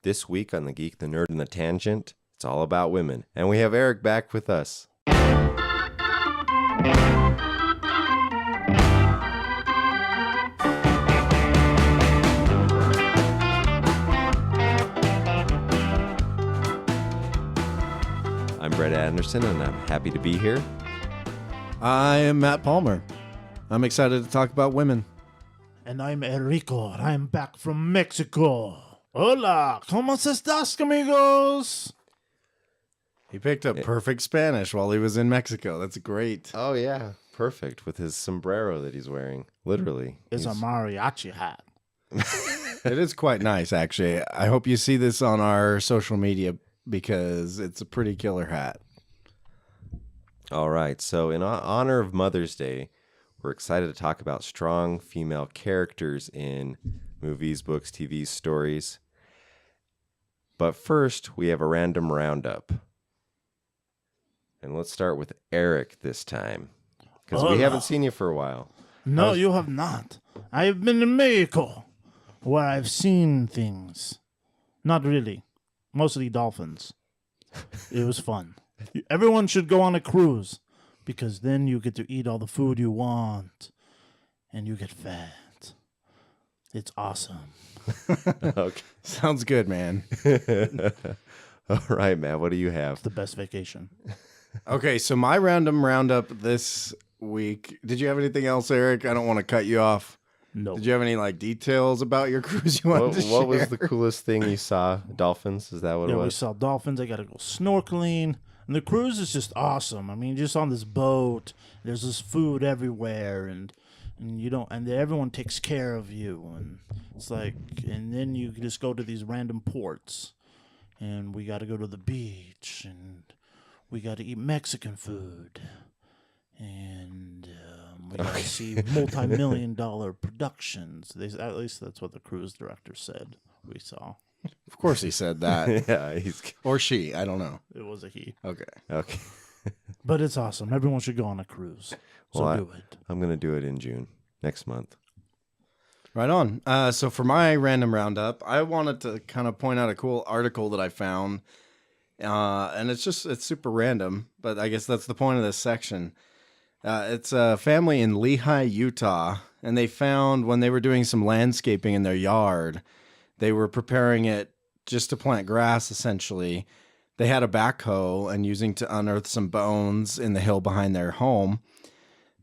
This week on The Geek, the Nerd, and the Tangent, it's all about women. And we have Eric back with us. I'm Brett Anderson, and I'm happy to be here. I am Matt Palmer. I'm excited to talk about women. And I'm Enrico. I'm back from Mexico. Hola, ¿cómo estás, amigos? He picked up perfect Spanish while he was in Mexico. That's great. Oh, yeah. Perfect. With his sombrero that he's wearing. Literally. It's a mariachi hat. It is quite nice, actually. I hope you see this on our social media because it's a pretty killer hat. All right. So in honor of Mother's Day, we're excited to talk about strong female characters in movies, books, TV stories. But first, we have a random roundup. And let's start with Eric this time. Because we haven't seen you for a while. No, you have not. I have been in Mexico, where I've seen things. Not really. Mostly dolphins. It was fun. Everyone should go on a cruise, because then you get to eat all the food you want, and you get fat. It's awesome. Okay. Sounds good, man. All right, Matt, what do you have? It's the best vacation. Okay, so my random roundup this week. Did you have anything else, Eric? I don't want to cut you off. No. Did you have any details about your cruise you wanted to share? What was the coolest thing you saw? Dolphins? Is that what it was? We saw dolphins. I got to go snorkeling. And the cruise is just awesome. I mean, just on this boat, there's this food everywhere, and you don't, and everyone takes care of you, and it's like, and then you just go to these random ports, and we got to go to the beach, and we got to eat Mexican food, and we got to see multi-million-dollar productions. At least that's what the cruise director said we saw. Of course he said that. Yeah, or she. I don't know. It was a he. Okay. But it's awesome. Everyone should go on a cruise. So Well, do it. I'm going to do it in June, next month. Right on. So for my random roundup, I wanted to kind of point out a cool article that I found. And it's super random, but I guess that's the point of this section. It's a family in Lehi, Utah, and they found when they were doing some landscaping in their yard, they were preparing it just to plant grass, essentially. They had a backhoe and using to unearth some bones in the hill behind their home.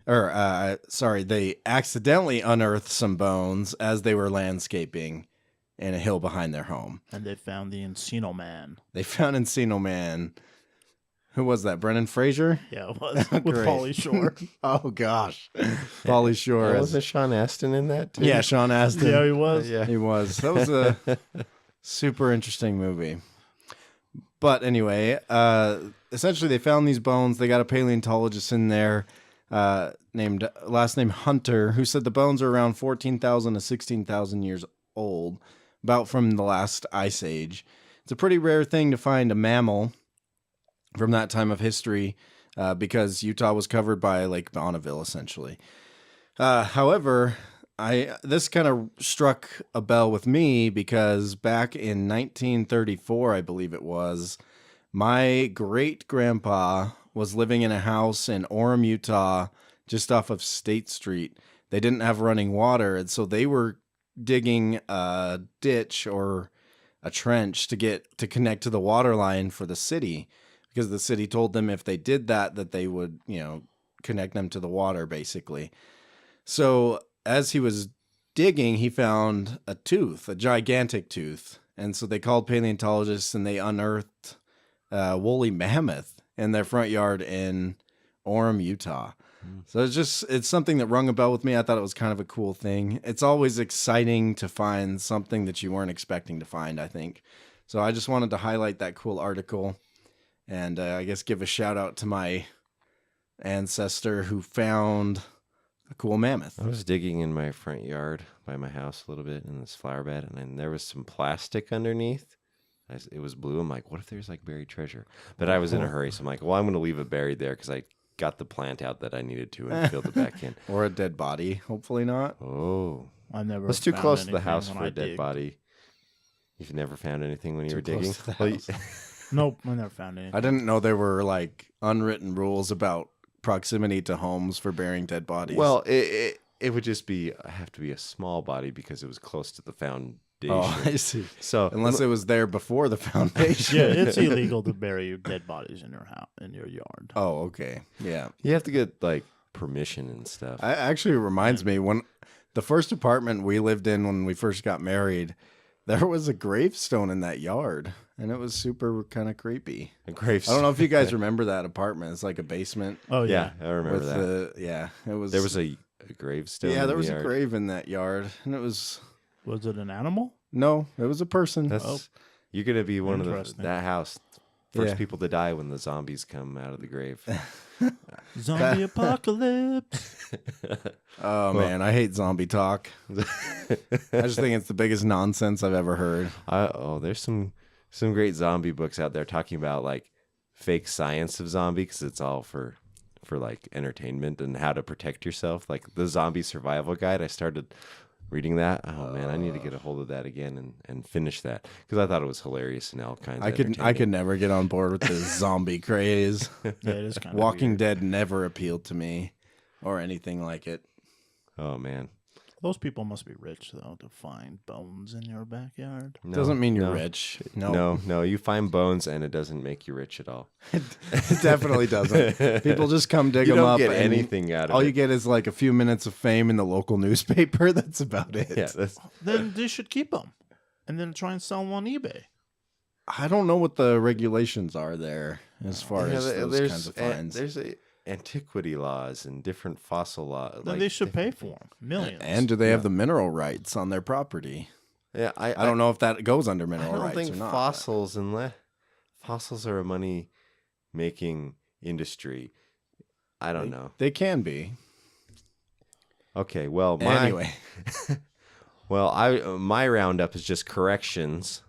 They accidentally unearthed some bones as they were landscaping in a hill behind their home. And they found the Encino Man. They found Encino Man. Who was that? Brendan Fraser? Yeah, it was. With Pauly Shore. Oh, gosh. Pauly Shore. Wasn't Sean Astin in that, too? Yeah, Sean Astin. Yeah, he was. Yeah. He was. That was a super interesting movie. But anyway, essentially they found these bones. They got a paleontologist in there last name Hunter, who said the bones are around 14,000 to 16,000 years old, about from the last ice age. It's a pretty rare thing to find a mammal from that time of history because Utah was covered by Lake Bonneville, essentially. However, this kind of struck a bell with me because back in 1934, I believe it was, my great-grandpa was living in a house in Orem, Utah, just off of State Street. They didn't have running water, and so they were digging a ditch or a trench to connect to the water line for the city, because the city told them if they did that they would, connect them to the water, basically. So as he was digging, he found a tooth, a gigantic tooth. And so they called paleontologists and they unearthed a woolly mammoth in their front yard in Orem, Utah. So it's something that rung a bell with me. I thought it was kind of a cool thing. It's always exciting to find something that you weren't expecting to find, I think. So I just wanted to highlight that cool article and I guess give a shout out to my ancestor who found a cool mammoth. I was digging in my front yard by my house a little bit in this flower bed, and then there was some plastic underneath. It was blue. I'm like, what if there's like buried treasure? But I was in a hurry, so I'm like, well, I'm going to leave it buried there because I got the plant out that I needed to and filled it back in. Or a dead body. Hopefully not. Oh. I never. That's too found close to the anything house when for I a dead dig. body. You've never found anything when you Too were close digging? to the Well, house. Nope, I never found anything. I didn't know there were like unwritten rules about proximity to homes for burying dead bodies. well, it would just have to be a small body because it was close to the foundation. oh, I see. So Unless it was there before the foundation. Yeah, it's illegal to bury your dead bodies in your house, in your yard. Oh, okay. Yeah. you have to get like permission and stuff. I actually reminds me when the first apartment we lived in when we first got married, there was a gravestone in that yard, and it was super kind of creepy. A gravestone. I don't know if you guys remember that apartment. It's like a basement Oh Yeah, yeah, I remember with that. it was There was a gravestone. yeah, in there the was yard. a grave in that yard, and it was was it an animal? no, it was a person. That's you're gonna be one of Interesting. that house first Yeah. people to die when the zombies come out of the grave. Zombie apocalypse. Oh man, I hate zombie talk. I just think it's the biggest nonsense I've ever heard. There's some great zombie books out there talking about like fake science of zombie because it's all for like entertainment and how to protect yourself. Like the Zombie Survival Guide. I started reading that. Oh man, I need to get a hold of that again and finish that because I thought it was hilarious and all kinds. I could never get on board with the zombie craze. Yeah, it is kind of Walking Dead never appealed to me or anything like it. Oh man, Those people must be rich though to find bones in your backyard. no, Doesn't mean you're no. rich. No, No, you find bones and it doesn't make you rich at all. it definitely doesn't. People just come dig You them don't up. get and anything out of all it. you get is like a few minutes of fame in the local newspaper. That's about it. Yeah, that's, Then they should keep them, and then try and sell them on eBay. I don't know what the regulations are there as far yeah, as those there's kinds of fines. there's antiquity laws and different fossil laws. Then they should pay for them millions. And do they have the mineral rights on their property? Yeah, I don't know if that goes under I mineral don't rights think or not. fossils fossils are a money making industry. I don't know. They can be. Okay, well, Anyway, my roundup is just corrections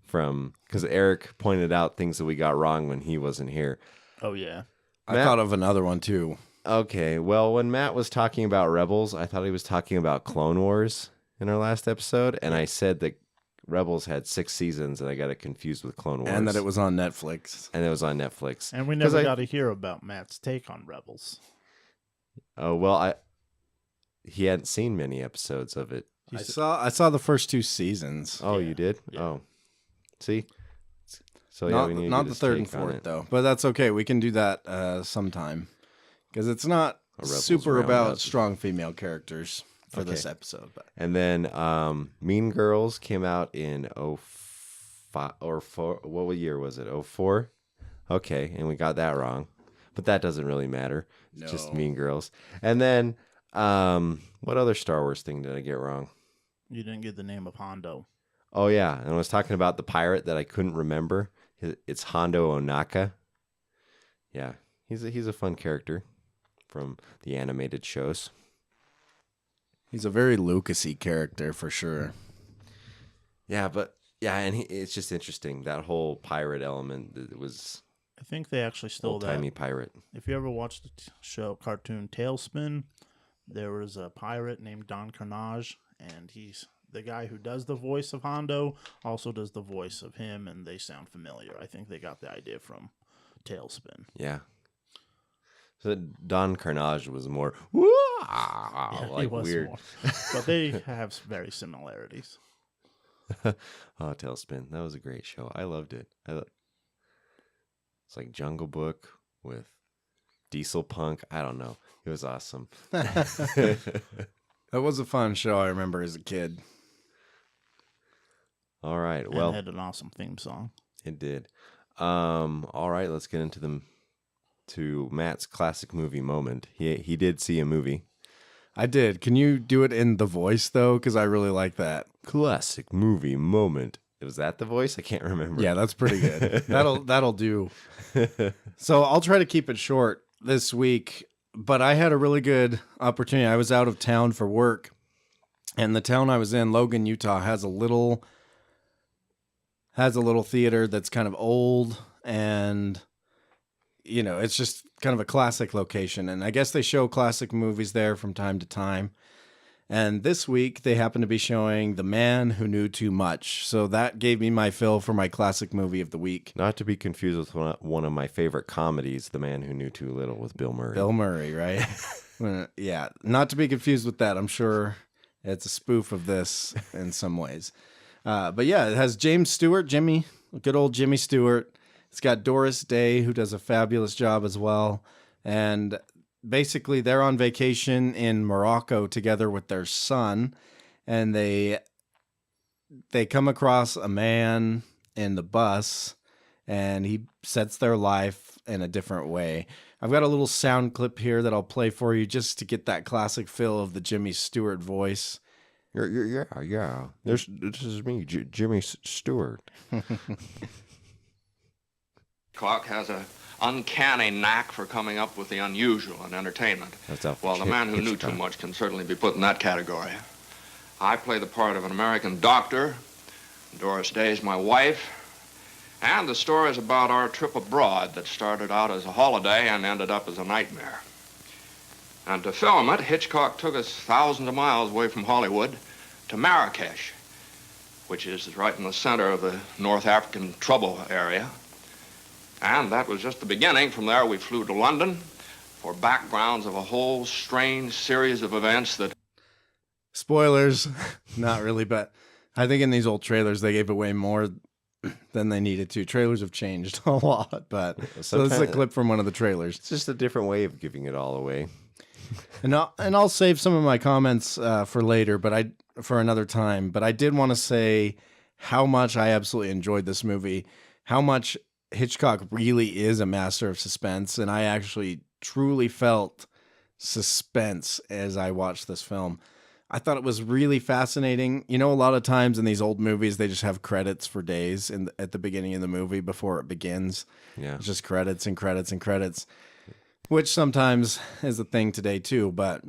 from because Eric pointed out things that we got wrong when he wasn't here. Oh yeah, I Matt- thought of another one too. Okay, well, when Matt was talking about Rebels, I thought he was talking about Clone Wars in our last episode, and I said that Rebels had 6 seasons, and I got it confused with Clone Wars. And that it was on Netflix. and it was on Netflix. and we 'Cause never got to hear about Matt's take on Rebels. Oh well, he hadn't seen many episodes of it. He I said- saw the first 2 seasons. Oh, Yeah, you did? yeah. Oh, see. So not we need to not get the his third and take on fourth it. though. But that's okay. We can do that sometime because it's not A Rebels super roundup. about strong female characters for this Okay. episode. But And then Mean Girls came out in 05 or 4. What year was it? 04? Okay, and we got that wrong. But that doesn't really matter. It's just No. Mean Girls. And then what other Star Wars thing did I get wrong? You didn't get the name of Hondo. Oh yeah, and I was talking about the pirate that I couldn't remember. It's Hondo Onaka. Yeah, he's a fun character from the animated shows. he's a very Lucasy character for sure. Yeah, but yeah, and it's just interesting that whole pirate element. It was I think they actually stole old that. timey pirate. If you ever watched the show cartoon Tailspin, there was a pirate named Don Carnage, and he's the guy who does the voice of Hondo, also does the voice of him, and they sound familiar. I think they got the idea from Tailspin. Yeah. So Don Carnage was more Yeah, he like was weird. more. But they have very similarities. Oh, Tailspin. That was a great show. I loved it. It's like Jungle Book with Diesel Punk. I don't know. It was awesome. That was a fun show. I remember as a kid. All right. And Well, it had an awesome theme song. it did. All right. Let's get into Matt's classic movie moment. He did see a movie. I did. Can you do it in the voice though? Because I really like that. Classic movie moment. Was that the voice? I can't remember. Yeah, that's pretty good. That'll do. So I'll try to keep it short this week, but I had a really good opportunity. I was out of town for work, and the town I was in, Logan, Utah, has a little theater that's kind of old, and it's just kind of a classic location. And I guess they show classic movies there from time to time. And this week, they happen to be showing The Man Who Knew Too Much. So that gave me my fill for my classic movie of the week. Not to be confused with one of my favorite comedies, The Man Who Knew Too Little with Bill Murray. Bill Murray, right? Yeah, not to be confused with that. I'm sure it's a spoof of this in some ways. But yeah, it has James Stewart, Jimmy, good old Jimmy Stewart. It's got Doris Day, who does a fabulous job as well. And basically, they're on vacation in Morocco together with their son. And they come across a man in the bus, and he sets their life in a different way. I've got a little sound clip here that I'll play for you just to get that classic feel of the Jimmy Stewart voice. Yeah. This is me, Jimmy Stewart. Hitchcock has an uncanny knack for coming up with the unusual in entertainment. Well, The Man Who Knew Too Much can certainly be put in that category. I play the part of an American doctor. Doris Day is my wife. And the story is about our trip abroad that started out as a holiday and ended up as a nightmare. And to film it, Hitchcock took us thousands of miles away from Hollywood to Marrakesh, which is right in the center of the North African trouble area. And that was just the beginning. From there, we flew to London for backgrounds of a whole strange series of events that... Spoilers, not really, but I think in these old trailers, they gave away more than they needed to. Trailers have changed a lot, but so this is a clip from one of the trailers. It's just a different way of giving it all away. And I'll save some of my comments for later, but for another time. But I did want to say how much I absolutely enjoyed this movie, how much Hitchcock really is a master of suspense, and I actually truly felt suspense as I watched this film. I thought it was really fascinating. You know, a lot of times in these old movies, they just have credits for days at the beginning of the movie before it begins. Yeah. It's just credits and credits and credits, which sometimes is a thing today too. But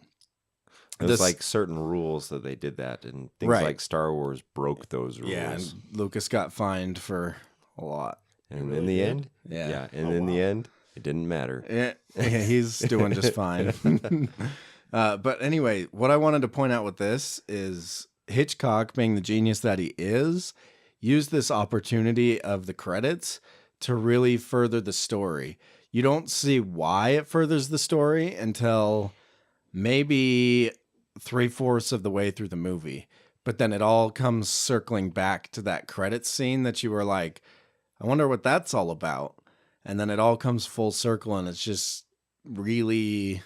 there's like certain rules that they did that, and things Right. like Star Wars broke those rules. Yeah, and Lucas got fined for a lot. And in the end, Yeah. and in the end, it didn't matter. Yeah, he's doing just fine. But anyway, what I wanted to point out with this is Hitchcock, being the genius that he is, used this opportunity of the credits to really further the story. You don't see why it furthers the story until maybe 3/4 of the way through the movie. But then it all comes circling back to that credits scene that you were like, I wonder what that's all about. And then it all comes full circle, and it's just really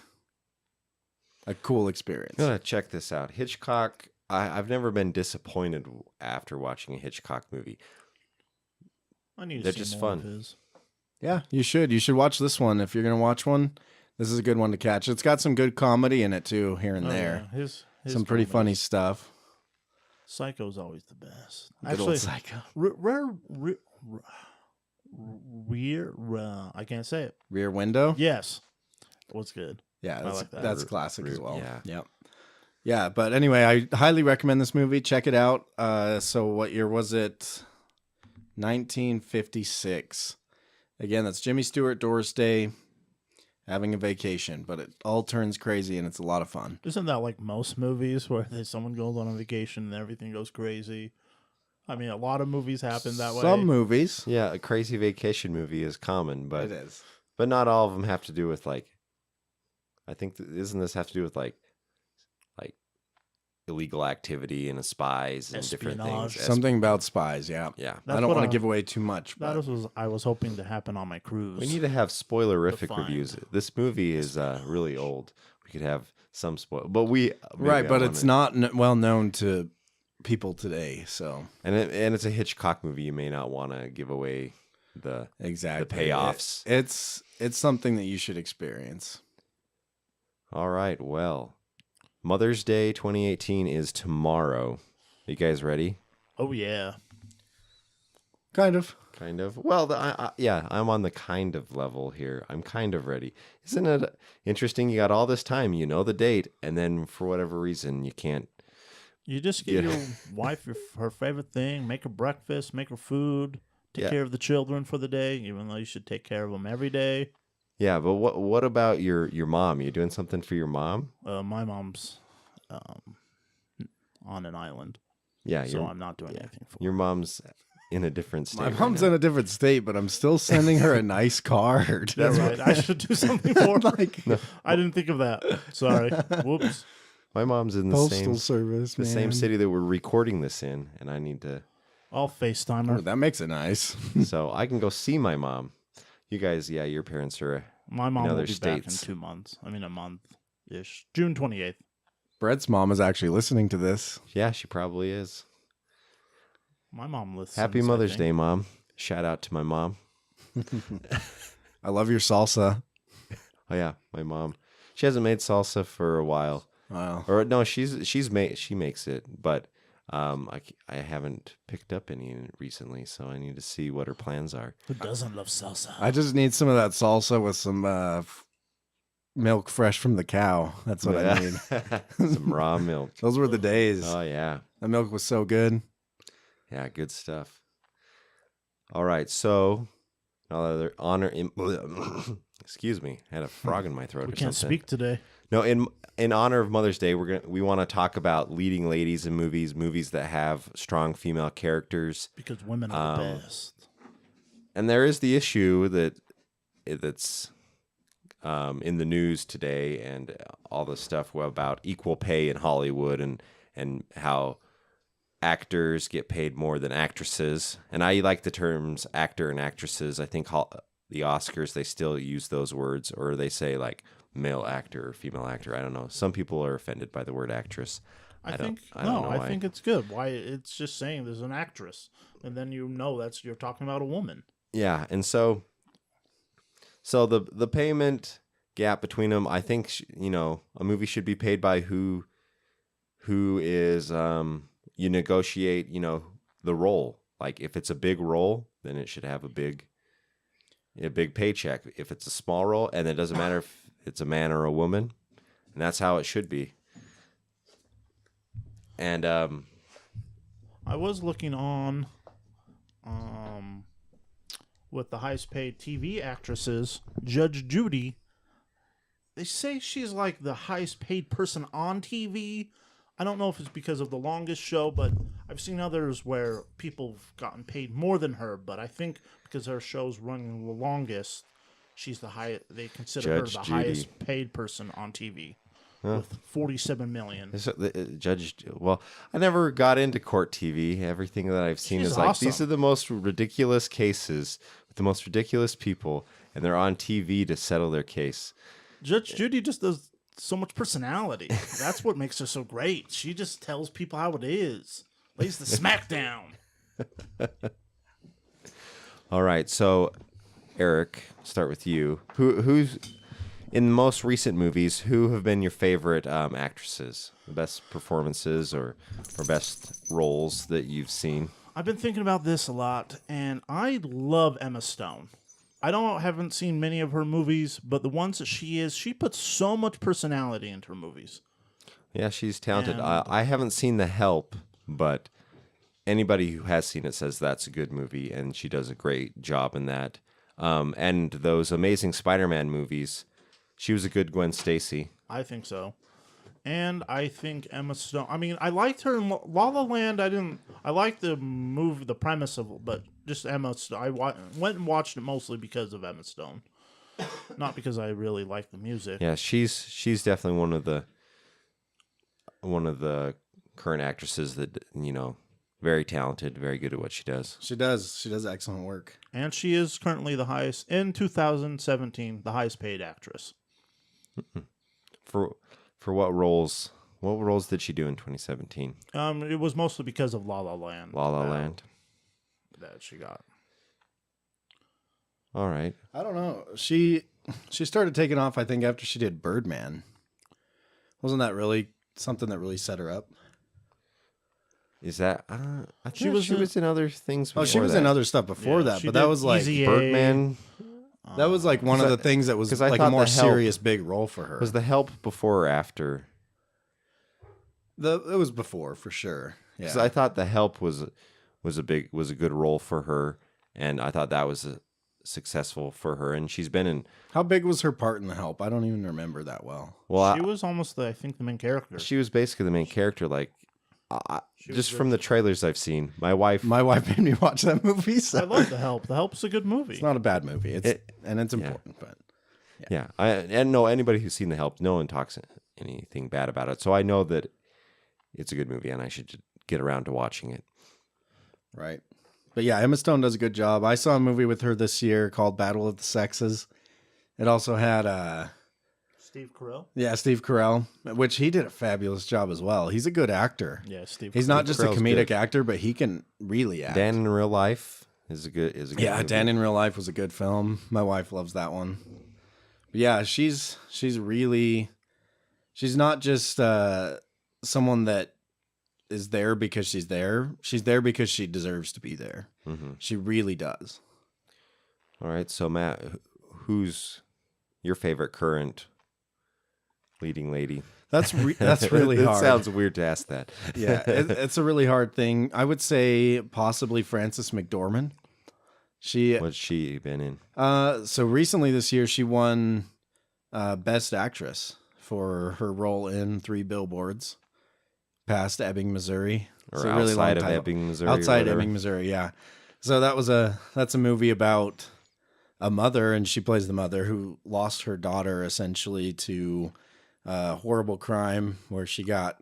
a cool experience. You gotta check this out. Hitchcock, I've never been disappointed after watching a Hitchcock movie. I need to They're see just more fun. of his. Yeah, you should. You should watch this one. If you're going to watch one, this is a good one to catch. It's got some good comedy in it, too, here and Oh, there. yeah. His Some pretty funny comedies. stuff. Psycho's always the best. Good old Psycho. I can't say it. Rear Window? Yes. What's good? Yeah, that's, like that. that's classic as well. Yeah. Yep. Yeah, but anyway, I highly recommend this movie. Check it out. So what year was it? 1956. Again, that's Jimmy Stewart, Doris Day, having a vacation, but it all turns crazy and it's a lot of fun. Isn't that like most movies where someone goes on a vacation and everything goes crazy? I mean, a lot of movies happen that way. Some movies. Yeah, a crazy vacation movie is common, but It is. but not all of them have to do with like. I think doesn't this have to do with like illegal activity and spies and different Espionage. things? Something about spies, yeah. Yeah, That's I don't what want to give away too much, That but was I was hoping to happen on my cruise. we need to have spoilerific Defined. reviews. This movie is really old. We could have some spoil, but maybe right, I but wanna- it's not well known to people today, so and it's a Hitchcock movie. You may not want to give away the exactly payoffs. It's something that you should experience. All right. Well, Mother's Day 2018 is tomorrow. You guys ready? Oh yeah. Kind of. Kind of. Well, yeah, I'm on the kind of level here. I'm kind of ready. Isn't it interesting? You got all this time, you know the date, and then for whatever reason, you can't. You just give Yeah. your wife her favorite thing, make her breakfast, make her food, take Yeah. care of the children for the day, even though you should take care of them every day. Yeah, but what about your mom? You doing something for your mom? My mom's on an island. Yeah, So I'm not doing anything for your her. mom's in a different state. My right mom's now. in a different state, but I'm still sending her a nice card. That's right. I should do something for her. I didn't think of that. Sorry. Whoops. My mom's in the Postal service, the same man. city that we're recording this in, and I need to, I'll FaceTime her. Oh, that makes it nice. so I can go see my mom. You guys, yeah, your parents are. My mom will other be states. back in 2 months. I mean, a month-ish. June 28th. Brett's mom is actually listening to this. Yeah, she probably is. My mom listens. Happy I Mother's think. Day, Mom. Shout out to my mom. I love your salsa. Oh yeah, my mom. She hasn't made salsa for a while. Wow. Or no, she makes it, but I haven't picked up any recently, so I need to see what her plans are. Who doesn't love salsa? I just need some of that salsa with some milk fresh from the cow. That's what I need. Some raw milk. Those were the days. Oh yeah. That milk was so good. Yeah, good stuff. All right, so another honor. Excuse me, I had a frog in my throat. We or can't something. speak today. No, in honor of Mother's Day, we want to talk about leading ladies in movies that have strong female characters. Because women are the best. And there is the issue that's in the news today, and all the stuff about equal pay in Hollywood, and how actors get paid more than actresses. And I like the terms actor and actresses. I think the Oscars, they still use those words, or they say like male actor or female actor. I don't know. Some people are offended by the word actress. I don't know I why. think it's good. Why it's just saying there's an actress, and then you're talking about a woman. Yeah, and so the payment gap between them, I think a movie should be paid by who is you negotiate the role. Like if it's a big role, then it should have a big paycheck. If it's a small role, and it doesn't matter if it's a man or a woman, and that's how it should be. And I was looking on with the highest paid TV actresses, Judge Judy. They say she's like the highest paid person on TV. I don't know if it's because of The Longest Show, but I've seen others where people have gotten paid more than her. But I think because her show's running the longest, she's the highest. They consider Judge her the Judy. highest paid person on TV with 47 million. Well, I never got into court TV. Everything that I've seen She's is like awesome. these are the most ridiculous cases with the most ridiculous people, and they're on TV to settle their case. Judge Judy just does so much personality. That's what makes her so great. She just tells people how it is. Lays the smack down. All right, so Eric, start with you. Who's in the most recent movies? Who have been your favorite actresses? The best performances or best roles that you've seen? I've been thinking about this a lot, and I love Emma Stone. Haven't seen many of her movies, but the ones that she puts so much personality into her movies. Yeah, she's talented. And- I haven't seen The Help, but anybody who has seen it says that's a good movie, and she does a great job in that. And those Amazing Spider-Man movies, she was a good Gwen Stacy. I think so. And I think Emma Stone. I mean, I liked her in La La Land. I liked the movie, the premise of it, but just Emma Stone. I went and watched it mostly because of Emma Stone, not because I really like the music. Yeah, she's definitely one of the current actresses that very talented, very good at what she does. She does. She does excellent work. And she is currently the highest in 2017, the highest paid actress. For what roles? What roles did she do in 2017? It was mostly because of La La Land. La La Land. That she got. All right. I don't know. She started taking off, I think, after she did Birdman. Wasn't that really something that really set her up? Is that? I think She was in other things. Oh, she was in other stuff before that, she but that did was like Easy A. Birdman. that was like one of the things that was 'cause I like a thought more The Help serious big role for her. Was The Help before or after? It was before for sure. Yeah. Because I thought The Help was a good role for her, and I thought that was successful for her. And she's been in. How big was her part in The Help? I don't even remember that well. Well, She was almost, I think, the main character. she was basically the main character. Like Just from the trailers I've seen, my wife. My wife made me watch that movie. So I love The Help. The Help's a good movie. it's not a bad movie. It's important, but Yeah, and no, anybody who's seen The Help, no one talks anything bad about it. So I know that it's a good movie, and I should get around to watching it. right. But yeah, Emma Stone does a good job. I saw a movie with her this year called Battle of the Sexes. It also had Steve Carell. yeah, Steve Carell, which he did a fabulous job as well. He's a good actor. Yeah, Steve. He's not just a Carell's comedic good. actor, but he can really act. Dan in Real Life is a good. Yeah, movie. Dan in Real Life was a good film. My wife loves that one. But yeah, she's not just someone that is there because she's there. She's there because she deserves to be there. Mm-hmm. She really does. All right, so Matt, who's your favorite current leading lady? That's really It hard. sounds weird to ask that. Yeah, it's a really hard thing. I would say possibly Frances McDormand. What's she been in? So recently this year she won Best Actress for her role in 3 Billboards past Ebbing, Missouri. Or It's a really long outside of time. Ebbing, Missouri? or Outside whatever? Ebbing, Missouri, yeah. So that's a movie about a mother, and she plays the mother who lost her daughter essentially to a horrible crime where she got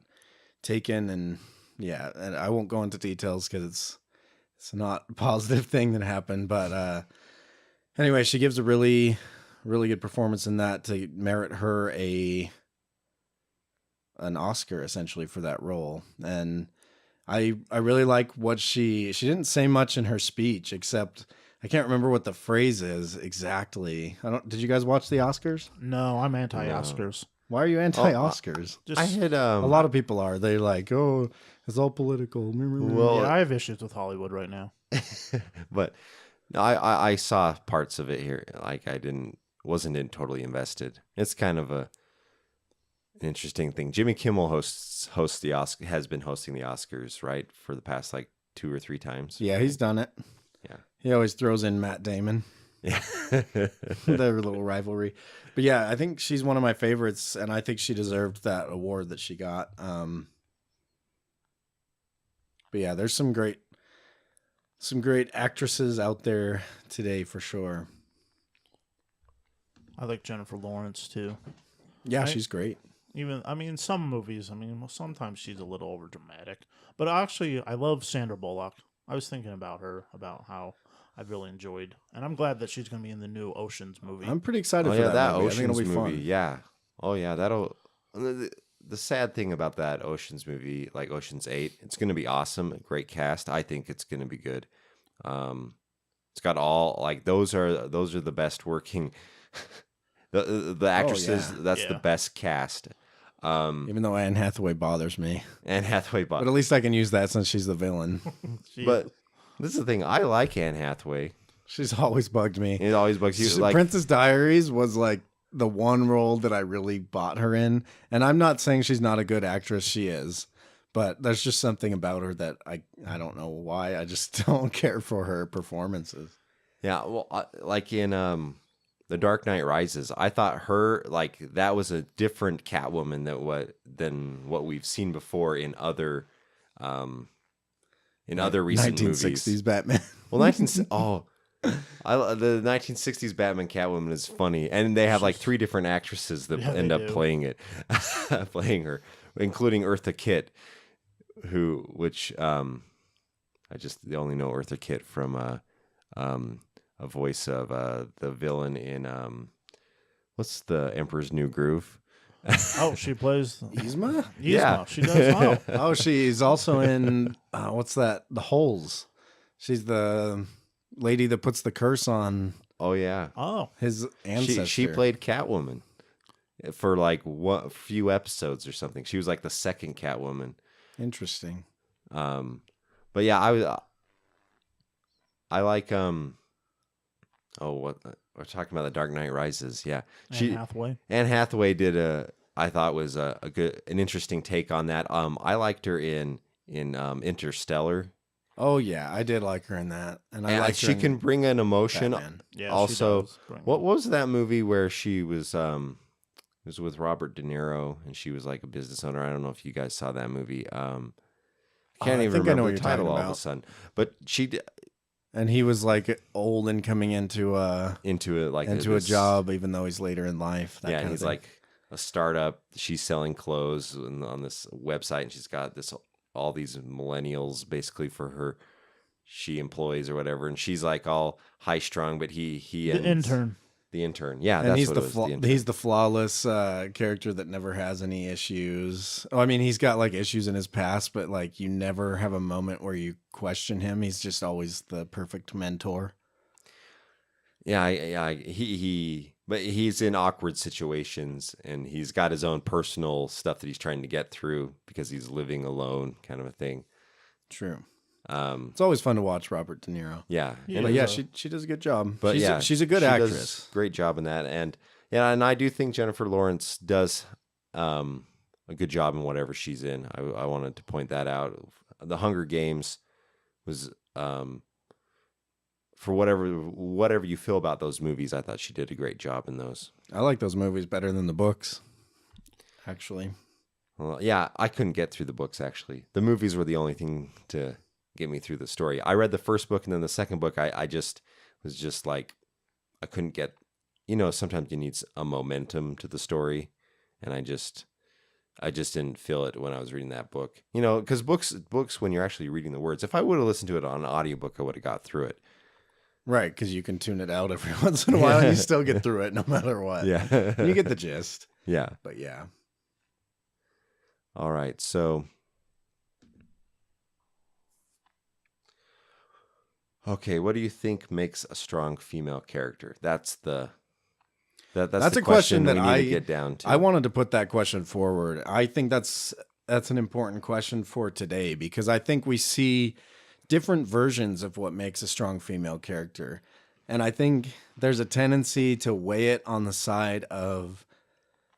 taken, and I won't go into details because it's not a positive thing that happened, but anyway, she gives a really, really good performance in that to merit her an Oscar essentially for that role. And I really like what she didn't say much in her speech, except I can't remember what the phrase is exactly. Did you guys watch the Oscars? No, I'm anti-Oscars. Why are you anti-Oscars? Just I had A lot of people are. They like, oh, it's all political. Well, yeah, I have issues with Hollywood right now. but no, I saw parts of it here. Like wasn't totally invested. It's kind of an interesting thing. Jimmy Kimmel hosts the has been hosting the Oscars, right, for the past like 2 or 3 times. Yeah, he's done it. Yeah. He always throws in Matt Damon. Yeah. Their little rivalry. But yeah, I think she's one of my favorites, and I think she deserved that award that she got. But yeah, there's some great actresses out there today for sure. I like Jennifer Lawrence too. Yeah, Right? she's great. Even some movies. Sometimes she's a little over dramatic. But actually, I love Sandra Bullock. I was thinking about her, about how I've really enjoyed, and I'm glad that she's going to be in the new Oceans movie. I'm pretty excited Oh for yeah, that movie. I Oceans think it'll be movie. fun. Yeah. Oh yeah, that'll. The sad thing about that Oceans movie, like Oceans 8, it's going to be awesome. Great cast. I think it's going to be good. It's got all like those are the best working. the actresses. yeah. That's the Yeah. best cast. Even though Anne Hathaway bothers me, Anne Hathaway, but at least I can use that since she's the villain. but this is the thing. I like Anne Hathaway. She's always bugged me. It always bugs you. Like Princess Diaries was like the one role that I really bought her in, and I'm not saying she's not a good actress. She is, but there's just something about her that I don't know why. I just don't care for her performances. yeah, well, like in The Dark Knight Rises, I thought her like that was a different Catwoman than what we've seen before in other recent 1960s movies. Batman. Well, the 1960s Batman Catwoman is funny, and they have like 3 different actresses that Yeah, end they up do. playing her, including Eartha Kitt, which I only know Eartha Kitt from a voice of the villain in what's the Emperor's New Groove? Oh, she plays Yzma? Yeah. She does. Oh, Oh, she's also in what's that? The Holes. She's the lady that puts the curse on Oh yeah, oh, his ancestor. she played Catwoman for like a few episodes or something. She was like the second Catwoman. Interesting. But yeah, I like what we're talking about, The Dark Knight Rises. Yeah, Anne Hathaway. Anne Hathaway did I thought was an interesting take on that. I liked her in Interstellar. Oh yeah, I did like her in that, and I like she can bring an emotion. Batman. Yeah, Also, she does. Great what movie. was that movie where she was it was with Robert De Niro and she was like a business owner. I don't know if you guys saw that movie. can't I even think I know remember what the you're title talking all of a about. sudden. But And he was like old and coming into into it like a job, even though he's later in life. That yeah, kind and of he's thing. like a startup. She's selling clothes on this website, and she's got all these millennials basically for her. She employs or whatever, and she's like all high strung, but he The ends intern. the intern. Yeah, And that's he's what the it was. The intern. he's the flawless character that never has any issues. Oh, I mean, he's got like issues in his past, but like you never have a moment where you question him. He's just always the perfect mentor. Yeah, but he's in awkward situations, and he's got his own personal stuff that he's trying to get through because he's living alone, kind of a thing. True. It's always fun to watch Robert De Niro. Yeah, Yeah. and But yeah, she does a good job. But she's a good she actress. does great job in that, and I do think Jennifer Lawrence does a good job in whatever she's in. I wanted to point that out. The Hunger Games was for whatever you feel about those movies. I thought she did a great job in those. I like those movies better than the books, actually. Well, yeah, I couldn't get through the books actually. The movies were the only thing to get me through the story. I read the first book, and then the second book, I just was just like, I couldn't get, sometimes you need a momentum to the story, and I just didn't feel it when I was reading that book. Because books when you're actually reading the words, if I would have listened to it on an audiobook, I would have got through it. Right, because you can tune it out every once in a while and you still get through it no matter what. Yeah. And you get the gist. Yeah. But yeah. All right, so okay, what do you think makes a strong female character? That's the That's a question that we need to get down to. I wanted to put that question forward. I think that's an important question for today because I think we see different versions of what makes a strong female character. And I think there's a tendency to weigh it on the side of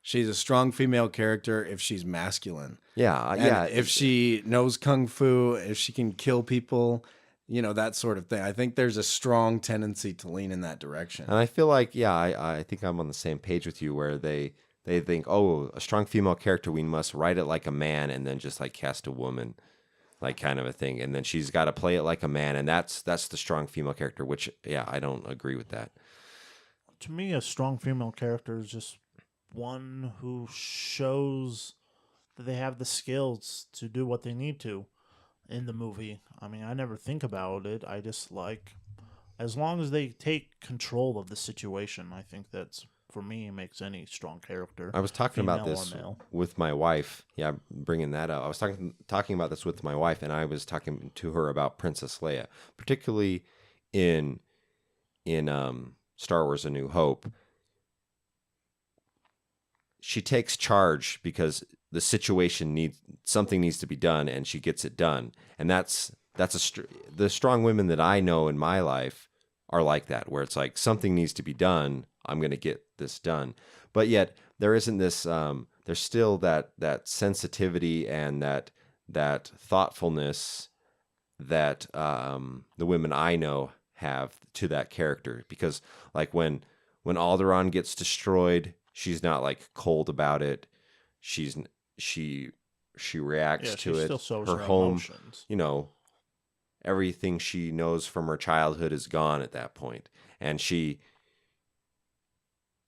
she's a strong female character if she's masculine. Yeah, And if she knows kung fu, if she can kill people, that sort of thing. I think there's a strong tendency to lean in that direction. And I feel like, I think I'm on the same page with you where they think, oh, a strong female character, we must write it like a man and then just like cast a woman, like kind of a thing. And then she's got to play it like a man. And that's the strong female character, which, I don't agree with that. To me, a strong female character is just one who shows that they have the skills to do what they need to in the movie. I mean, I never think about it. I just as long as they take control of the situation, I think that's, for me, makes any strong character. I was talking about female this or male. with my wife. Yeah, bringing that up. I was talking about this with my wife, and I was talking to her about Princess Leia, particularly in Star Wars: A New Hope. She takes charge because the situation something needs to be done, and she gets it done. And the strong women that I know in my life are like that, where it's like something needs to be done. I'm going to get this done. But yet there isn't this. There's still that sensitivity and that thoughtfulness that the women I know have to that character. Because like when Alderaan gets destroyed, she's not like cold about it. She reacts to she it. still shows Her her home, emotions. everything she knows from her childhood is gone at that point, and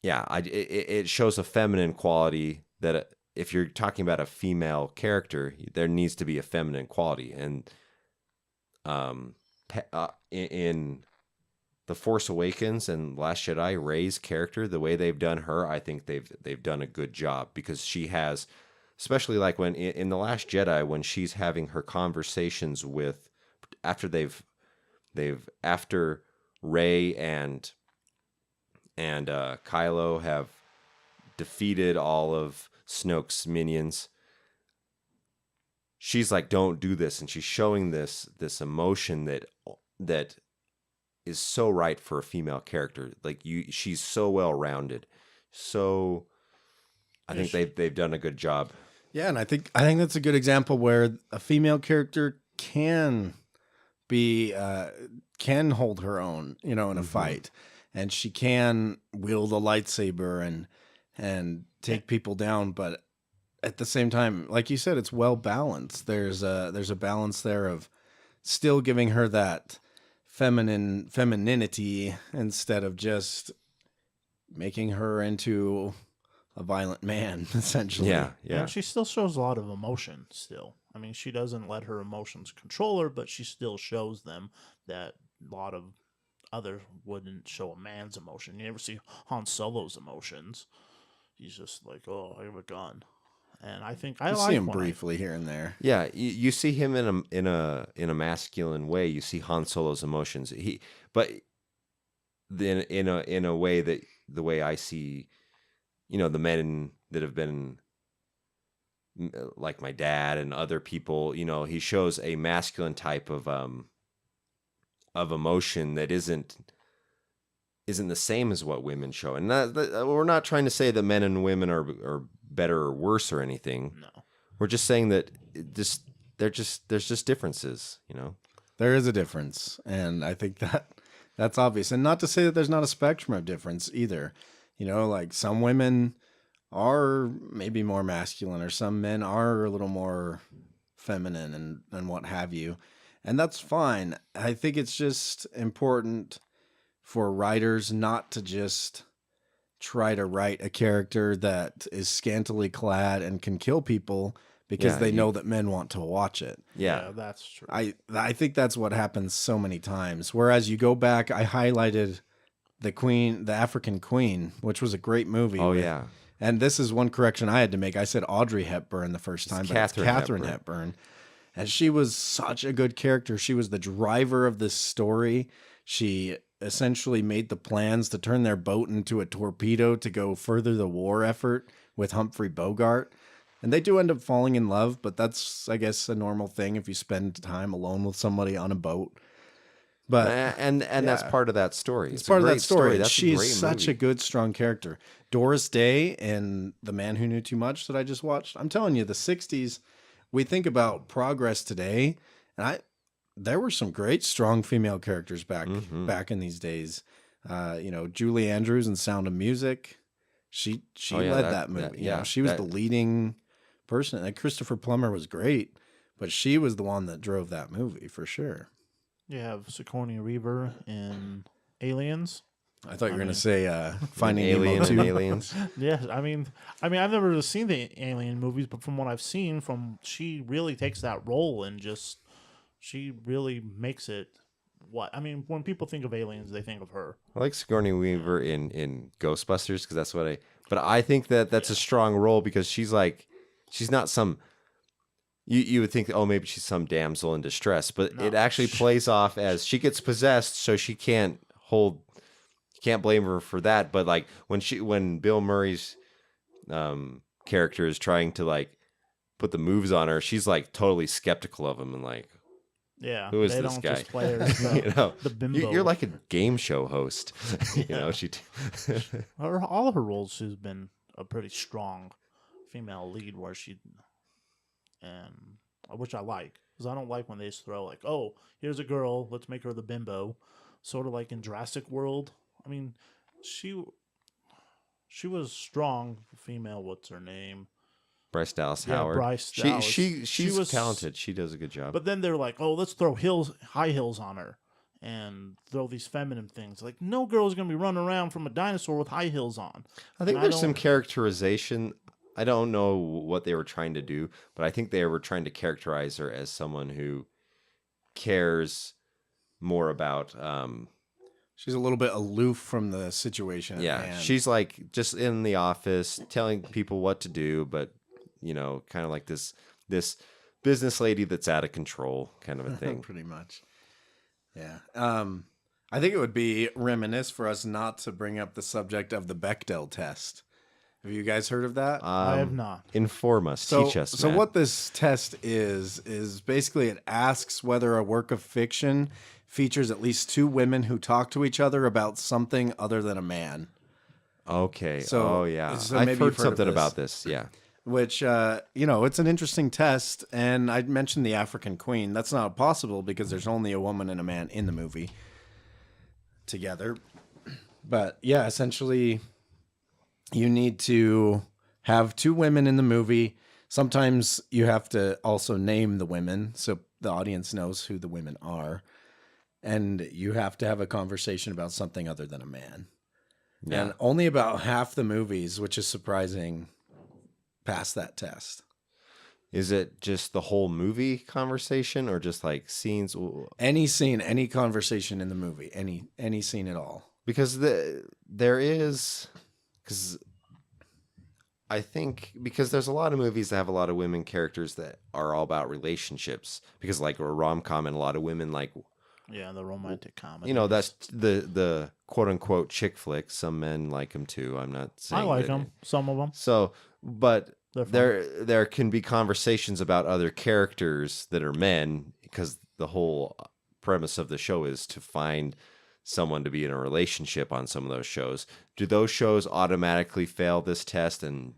it shows a feminine quality that if you're talking about a female character, there needs to be a feminine quality, and in The Force Awakens and Last Jedi, Rey's character, the way they've done her, I think they've done a good job because she has, especially like when in The Last Jedi, when she's having her conversations with, after Rey and Kylo have defeated all of Snoke's minions, she's like, "Don't do this," and she's showing this emotion that is so right for a female character. Like she's so well rounded. So I think they've done a good job. Yeah, and I think that's a good example where a female character can be can hold her own, in a fight, and she can wield a lightsaber and take people down. But at the same time, like you said, it's well balanced. There's a balance there of still giving her that femininity instead of just making her into a violent man, essentially. Yeah, yeah. And she still shows a lot of emotion still. I mean, she doesn't let her emotions control her, but she still shows them that a lot of others wouldn't show a man's emotion. You never see Han Solo's emotions. He's just like, oh, I have a gun. And I think I You like see him when briefly here and there. Yeah, you see him in a masculine way. You see Han Solo's emotions. But then in a way that the way I see, the men that have been like my dad and other people, he shows a masculine type of emotion that isn't the same as what women show. And we're not trying to say that men and women are better or worse or anything. No. We're just saying that there's just differences, There is a difference, and I think that's obvious. And not to say that there's not a spectrum of difference either. Like some women are maybe more masculine, or some men are a little more feminine and what have you. And that's fine. I think it's just important for writers not to just try to write a character that is scantily clad and can kill people because Yeah, they know that men want to watch it. Yeah. that's true. I think that's what happens so many times. Whereas you go back, I highlighted the African Queen, which was a great movie. Oh, yeah. And this is one correction I had to make. I said Audrey Hepburn the first time, but it's Katharine Hepburn. And she was such a good character. She was the driver of this story. She essentially made the plans to turn their boat into a torpedo to go further the war effort with Humphrey Bogart. And they do end up falling in love, but that's, I guess, a normal thing if you spend time alone with somebody on a boat. But and that's part of that story. it's part of that story. That's She's such a good, strong character. Doris Day in The Man Who Knew Too Much that I just watched. I'm telling you, the 60s, we think about progress today, and there were some great, strong female characters back in these days. Julie Andrews in Sound of Music. She led that movie. She was the leading person. And Christopher Plummer was great, but she was the one that drove that movie for sure. You have Sigourney Weaver in Aliens. I thought you were going to say Finding Alien Nemo 2. and Aliens. Yeah, I mean, I've never seen the Alien movies, but from what I've seen, she really takes that role and she really makes it. When people think of aliens, they think of her. I like Sigourney Weaver in Ghostbusters because that's what but I think that's a strong role because she's not some. You would think, oh, maybe she's some damsel in distress, but it actually plays off as she gets possessed, so she can't blame her for that. But like when Bill Murray's character is trying to put the moves on her, she's totally skeptical of him and yeah, who is they this don't guy? Just play her as the bimbo. You're like a game show host. She. All of her roles, she's been a pretty strong female lead, which I like, because I don't like when they just throw oh, here's a girl, let's make her the bimbo, sort of like in Jurassic World. I mean, she was strong female. What's her name? Bryce Dallas Yeah, Howard. Bryce Dallas. She's She was talented. She does a good job. But then they're like, oh, let's throw high heels on her and throw these feminine things. Like, no girl's going to be running around from a dinosaur with high heels on. I think And there's some characterization. I don't know what they were trying to do, but I think they were trying to characterize her as someone who cares more about. She's a little bit aloof from the situation. Yeah, at hand. she's just in the office telling people what to do, but kind of like this business lady that's out of control, kind of a thing. Pretty much. Yeah. I think it would be reminiscent for us not to bring up the subject of the Bechdel test. Have you guys heard of that? I have not. Inform us, teach us. So Matt. what this test is basically it asks whether a work of fiction features at least two women who talk to each other about something other than a man. Okay. So- yeah. so I've maybe heard you've heard of something this. about this. Yeah. Which, it's an interesting test. And I mentioned the African Queen. That's not possible because there's only a woman and a man in the movie together. But yeah, essentially, you need to have two women in the movie sometimes you have to also name the women so the audience knows who the women are. And you have to have a conversation about something other than a man. Yeah. And only about half the movies, which is surprising, pass that test. Is it just the whole movie conversation or just like scenes? Any scene, any conversation in the movie, any scene at all. Because there is, because I think because there's a lot of movies that have a lot of women characters that are all about relationships. Because like a rom-com and a lot of women like, Yeah, the romantic comedy. you know, that's the quote unquote chick flick. Some men like them too. I'm not saying I like that- them. Some of them. So, but They're fun. there can be conversations about other characters that are men because the whole premise of the show is to find someone to be in a relationship on some of those shows. Do those shows automatically fail this test and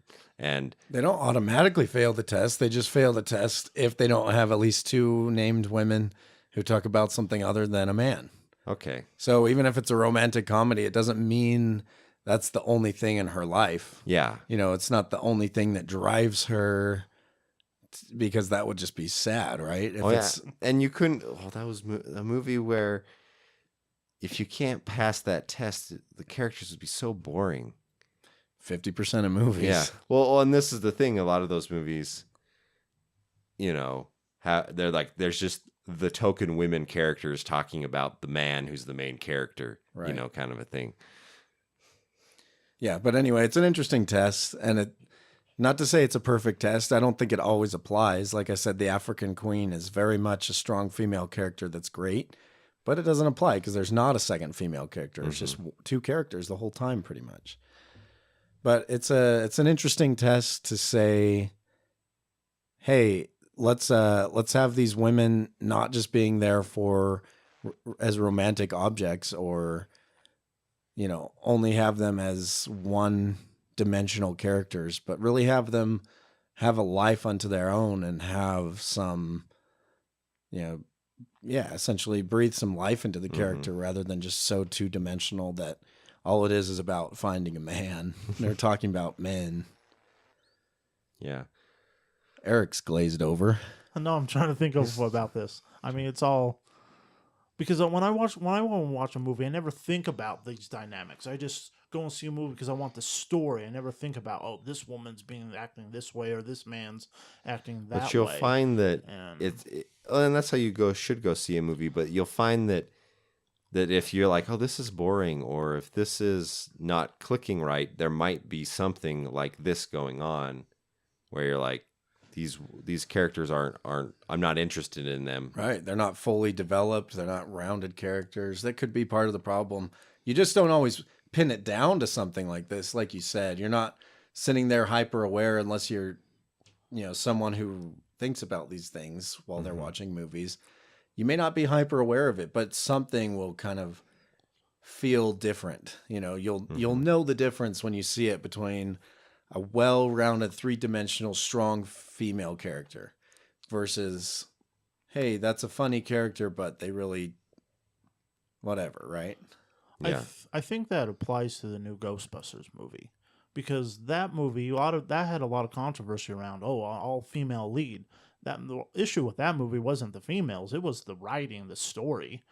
They don't automatically fail the test. They just fail the test if they don't have at least 2 named women who talk about something other than a man. okay. So even if it's a romantic comedy, it doesn't mean that's the only thing in her life. Yeah. You know, it's not the only thing that drives her because that would just be sad, right? If Oh yeah. it's And you couldn't that was a movie where if you can't pass that test, the characters would be so boring. 50% of movies. Yeah. Well, and this is the thing. A lot of those movies, you know, they're like, there's just the token women characters talking about the man who's the main character, you Right. know, kind of a thing. Yeah, but anyway, it's an interesting test, and it not to say it's a perfect test. I don't think it always applies. Like I said, the African Queen is very much a strong female character that's great, but it doesn't apply because there's not a second female character. It's just 2 characters the whole time, pretty much. But it's an interesting test to say, hey, let's have these women not just being there for as romantic objects or, you know, only have them as one-dimensional characters, but really have them have a life unto their own and have some, you know, yeah, essentially breathe some life into the character rather than just so two-dimensional that all it is about finding a man. They're talking about men. Yeah. Eric's glazed over. No, I'm trying to think of about this. I mean, it's all because when I want to watch a movie, I never think about these dynamics. I just go and see a movie because I want the story. I never think about, oh, this woman's acting this way or this man's acting that way. But you'll find that And- and that's how you should go see a movie. But you'll find that if you're like, oh, this is boring, or if this is not clicking right, there might be something like this going on, where you're like, these characters aren't. I'm not interested in them. Right. They're not fully developed. They're not rounded characters. That could be part of the problem. You just don't always pin it down to something like this. Like you said, you're not sitting there hyper aware unless you're, you know, someone who thinks about these things while they're watching movies. You may not be hyper aware of it, but something will kind of feel different. You know, you'll know the difference when you see it between a well-rounded, 3-dimensional, strong female character versus, hey, that's a funny character, but they really, whatever, right? Yeah. I think that applies to the new Ghostbusters movie because that movie, that had a lot of controversy around. Oh, all female lead. The issue with that movie wasn't the females; it was the writing, the story,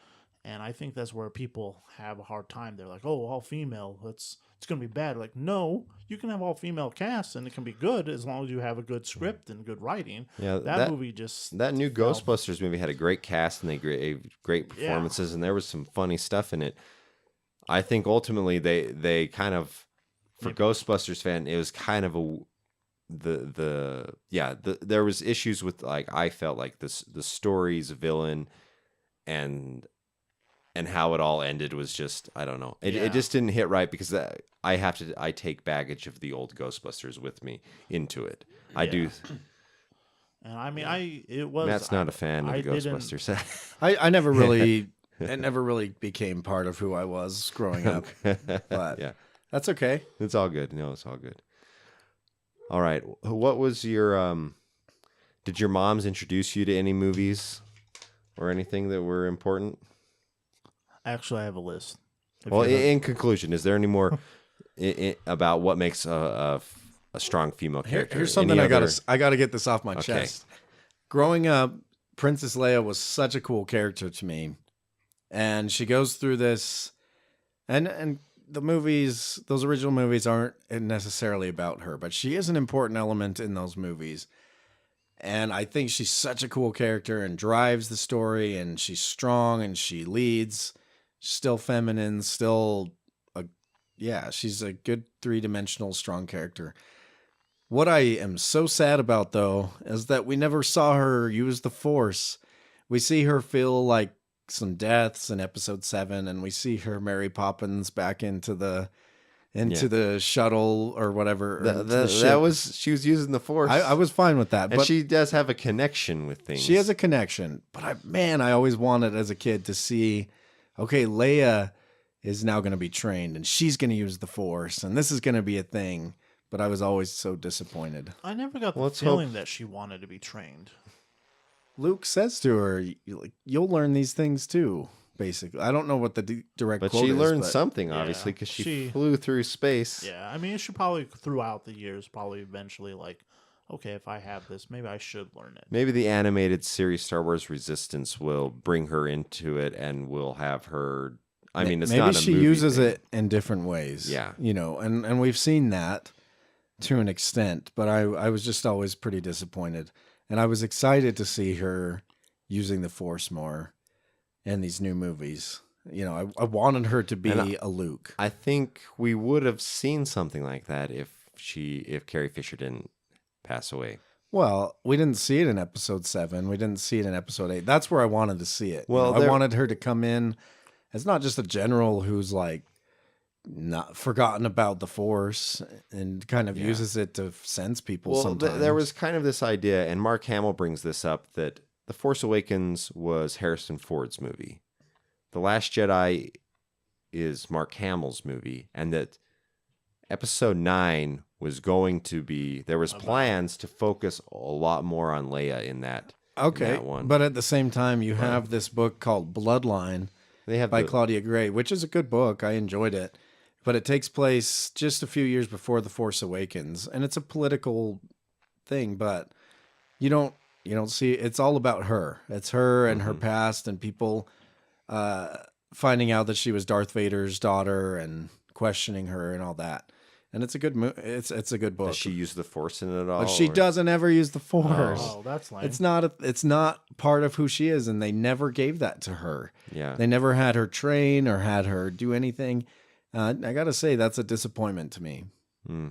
and I think that's where people have a hard time. They're like, "Oh, all female. It's going to be bad." Like, no, you can have all female cast, and it can be good as long as you have a good script and good writing. Yeah, that movie just that new fell. Ghostbusters movie had a great cast and they great performances, and there was some funny stuff in it. I think ultimately they kind of, for Ghostbusters fan, it was kind of there was issues with, like, I felt like the story's villain and how it all ended was just, I don't know. It just didn't hit right because I take baggage of the old Ghostbusters with me into it. I do. And I mean, it was. Matt's not a fan of I the didn't- Ghostbusters. I never really, it never really became part of who I was growing up, but Yeah. that's okay. It's all good. No, it's all good. All right. What was your did your moms introduce you to any movies or anything that were important? Actually, I have a list. If Well, you have- in conclusion, is there any more about what makes a strong female character. Here's something Any I other- gotta get this off my Okay. chest. Growing up, Princess Leia was such a cool character to me, and she goes through this, and the movies, those original movies, aren't necessarily about her, but she is an important element in those movies. And I think she's such a cool character and drives the story, and she's strong and she leads, still feminine, she's a good three-dimensional strong character. What I am so sad about, though, is that we never saw her use the Force. We see her feel like some deaths in episode 7, and we see her Mary Poppins back into the shuttle or whatever. She was using the Force. I was fine with that. And but she does have a connection with things. she has a connection. But I always wanted as a kid to see, okay, Leia is now going to be trained, and she's going to use the Force, and this is going to be a thing. But I was always so disappointed. I never got the feeling that she wanted to be trained. Luke says to her, "You'll learn these things too." Basically, I don't know what the direct But quote she is, learned but something, Yeah, obviously, because she she- flew through space. Yeah, I mean, she probably throughout the years, probably eventually like, okay, if I have this, maybe I should learn it. Maybe the animated series Star Wars Resistance will bring her into it and will have her. I mean, it's maybe not a she movie uses thing. it in different ways. Yeah. And we've seen that to an extent, but I was just always pretty disappointed, and I was excited to see her using the Force more in these new movies. I wanted her to be a Luke. I think we would have seen something like that if Carrie Fisher didn't pass away. Well, we didn't see it in episode 7. We didn't see it in episode 8. That's where I wanted to see it. Well, I wanted her to come in as not just a general who's like not forgotten about the Force and kind of uses it to sense people Well, sometimes. there was kind of this idea, and Mark Hamill brings this up, that The Force Awakens was Harrison Ford's movie. The Last Jedi is Mark Hamill's movie, and that episode 9 was going to be, there was plans to focus a lot more on Leia in that. Okay, in that one. but at the same time, you have this book called Bloodline They have by the- Claudia Gray, which is a good book. I enjoyed it, but it takes place just a few years before The Force Awakens, and it's a political thing. But you don't see, it's all about her. It's her and her past, and people finding out that she was Darth Vader's daughter and questioning her and all that. And it's a good it's a good book. Does she use the Force in it at all? But she or- doesn't ever use the Force. Oh, that's lame. It's not part of who she is, and they never gave that to her. Yeah. They never had her train or had her do anything. I gotta say that's a disappointment to me. Hmm.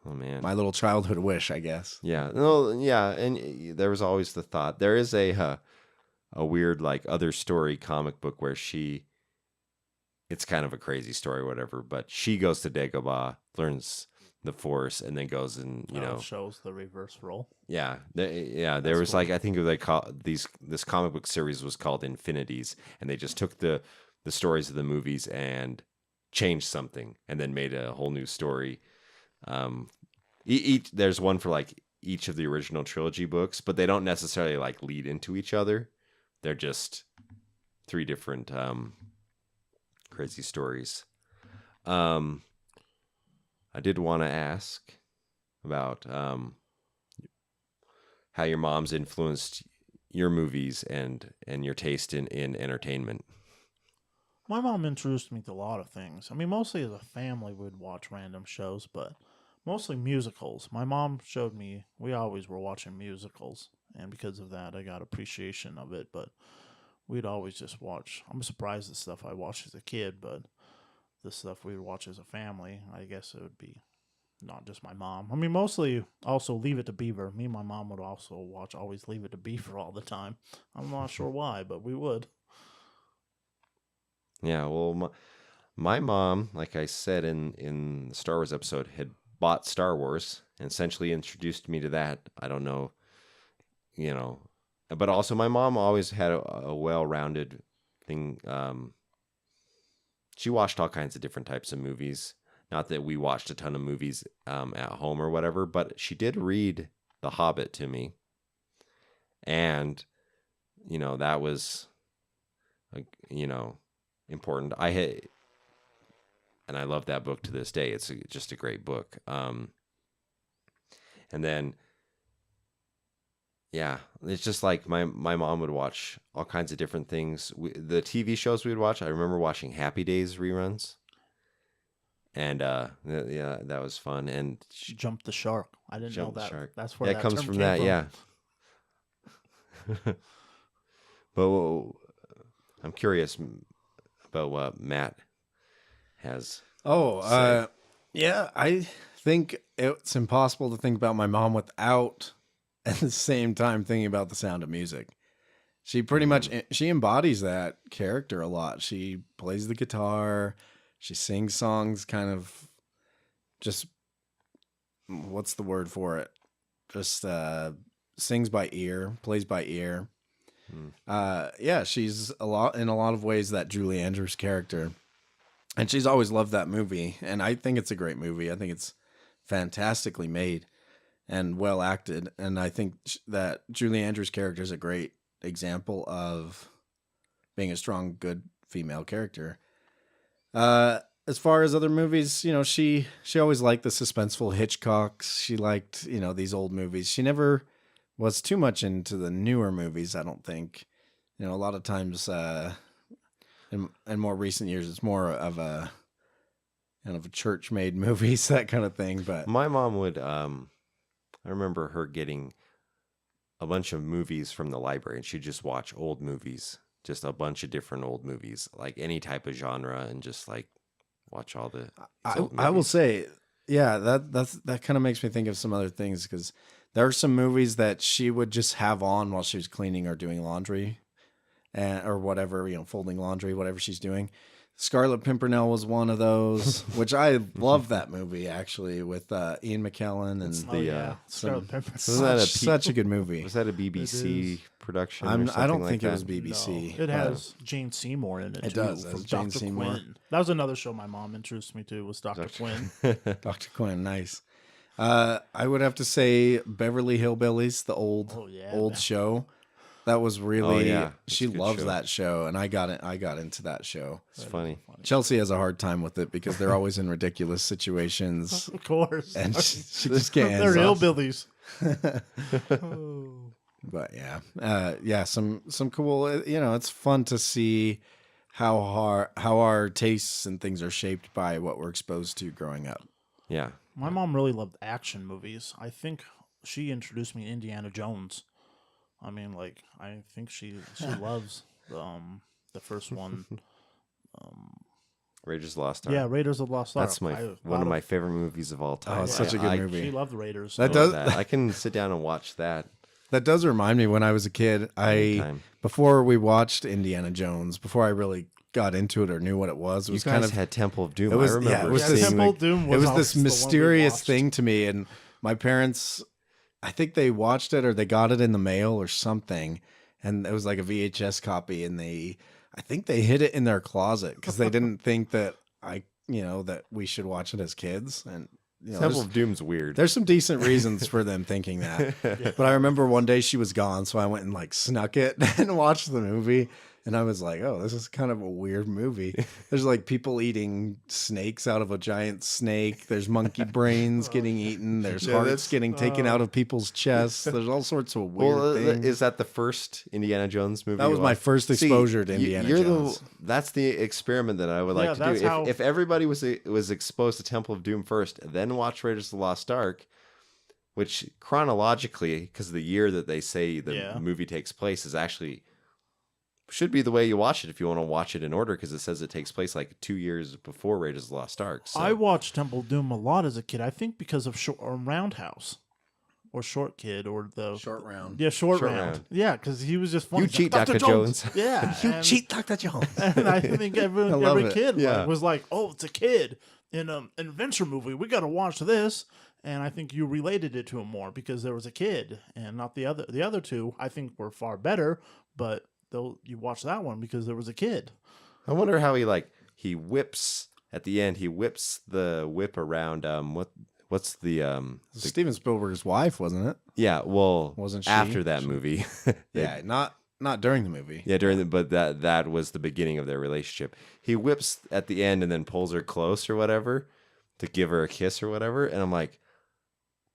Oh, man. My little childhood wish, I guess. Yeah, no, yeah, and there was always the thought. There is a weird like other story comic book where it's kind of a crazy story, whatever. But she goes to Dagobah, learns the Force, and then goes and shows the reverse role. there was cool. like, I think they call this comic book series was called Infinities, and they just took the stories of the movies and changed something, and then made a whole new story. There's one for like each of the original trilogy books, but they don't necessarily like lead into each other. They're just 3 different crazy stories. I did want to ask about how your mom's influenced your movies and your taste in entertainment. My mom introduced me to a lot of things. I mean, mostly as a family, we'd watch random shows, but mostly musicals. My mom showed me, we always were watching musicals, and because of that, I got appreciation of it, but we'd always just watch. I'm surprised the stuff I watched as a kid, but the stuff we would watch as a family, I guess it would be not just my mom. I mean, mostly also Leave It to Beaver. Me and my mom would also watch always Leave It to Beaver all the time. I'm not sure why, but we would. Yeah, well, my mom, like I said in the Star Wars episode, had bought Star Wars and essentially introduced me to that. I don't know, but also my mom always had a well-rounded thing. She watched all kinds of different types of movies. Not that we watched a ton of movies at home or whatever, but she did read The Hobbit to me. And, that was, important. and I love that book to this day. It's just a great book. And then, yeah, it's just like my mom would watch all kinds of different things. The TV shows we would watch, I remember watching Happy Days reruns. And yeah, that was fun. And Jump the Shark. I didn't know that. Shark. That's where it that comes term from came that, from. yeah. But I'm curious about what Matt has. Yeah, I think it's impossible to think about my mom without at the same time thinking about The Sound of Music. She pretty much she embodies that character a lot. She plays the guitar, she sings songs kind of just what's the word for it? Just sings by ear, plays by ear. Yeah, she's in a lot of ways that Julie Andrews character. And she's always loved that movie, and I think it's a great movie. I think it's fantastically made and well acted, and I think that Julie Andrews' character is a great example of being a strong, good female character. As far as other movies, you know, she always liked the suspenseful Hitchcocks. She liked, you know, these old movies. She never was too much into the newer movies, I don't think. You know, a lot of times in more recent years, it's more of a kind of a church-made movies, that kind of thing. But My mom would, I remember her getting a bunch of movies from the library, and she'd just watch old movies, just a bunch of different old movies, like any type of genre, and just like watch all the. I will say, yeah, that kind of makes me think of some other things, because there are some movies that she would just have on while she was cleaning or doing laundry, or whatever, you know, folding laundry, whatever she's doing. Scarlet Pimpernel was one of those, which I love that movie actually, with Ian McKellen and Scarlet Pimpernel. Wasn't that such a good movie. Was that a BBC production? Or I something don't like think it that? was BBC. No, it has Jane Seymour in it. It too, does, from has Jane Dr. Seymour. Quinn. That was another show my mom introduced me to. Was Dr. Quinn. Dr. Quinn, nice. I would have to say Beverly Hillbillies, the old show. That was really That's she a good loves show. that show, and I got into that show. It's funny. Chelsea has a hard time with it because they're always in ridiculous situations, Of course. and she just can't. They're handle it. hillbillies. But yeah, some cool. You know, it's fun to see how our tastes and things are shaped by what we're exposed to growing up. Yeah. My mom really loved action movies. I think she introduced me to Indiana Jones. I mean, like, I think she loves the first one. Raiders of the Lost Ark. Yeah, Raiders of the Lost Ark. That's one of my favorite movies of all time. Oh, it's such a good I movie. She loved Raiders. That love does- that. I can sit down and watch that. That does remind me when I was a kid. Anytime. Before we watched Indiana Jones, before I really got into it or knew what it was, You kind guys of had Temple of Doom. It was I remember it was Yeah, this Temple of Doom it was always this the one we mysterious watched. thing to me, and my parents, I think they watched it or they got it in the mail or something, and it was like a VHS copy, and I think they hid it in their closet because they didn't think that that we should watch it as kids, and Temple of Doom's weird. there's some decent reasons for them thinking that. But I remember one day she was gone, so I went and like snuck it and watched the movie. And I was like, oh, this is kind of a weird movie. There's like people eating snakes out of a giant snake. There's monkey brains getting eaten. There's hearts getting taken out of people's chests. There's all sorts of weird things. Is that the first Indiana Jones movie? That was you my watched? first exposure to Indiana Jones. That's the experiment that I would like to that's do. how- If everybody was exposed to Temple of Doom first, then watch Raiders of the Lost Ark, which chronologically, because of the year that they say the movie takes place, is actually should be the way you watch it if you want to watch it in order, because it says it takes place like 2 years before Raiders of the Lost Ark. So. I watched Temple of Doom a lot as a kid. I think because of Roundhouse or Short Kid or the Short Round. Yeah, Short Short Round. Round. Yeah, because he was just funny. You He's cheat, like, Dr. Jones. Yeah, and, Dr. Jones. And I think love every it. kid Yeah. was like, "Oh, it's a kid in an adventure movie. We got to watch this." And I think you related it to him more because there was a kid, and not the other. The other two, I think, were far better, but you watch that one because there was a kid. I wonder how he whips at the end. He whips the whip around. What's the Steven Spielberg's wife, wasn't it? Yeah, well, Wasn't she? after that movie? Yeah, not Not during the movie. Yeah, but that was the beginning of their relationship. He whips at the end and then pulls her close or whatever to give her a kiss or whatever, and I'm like,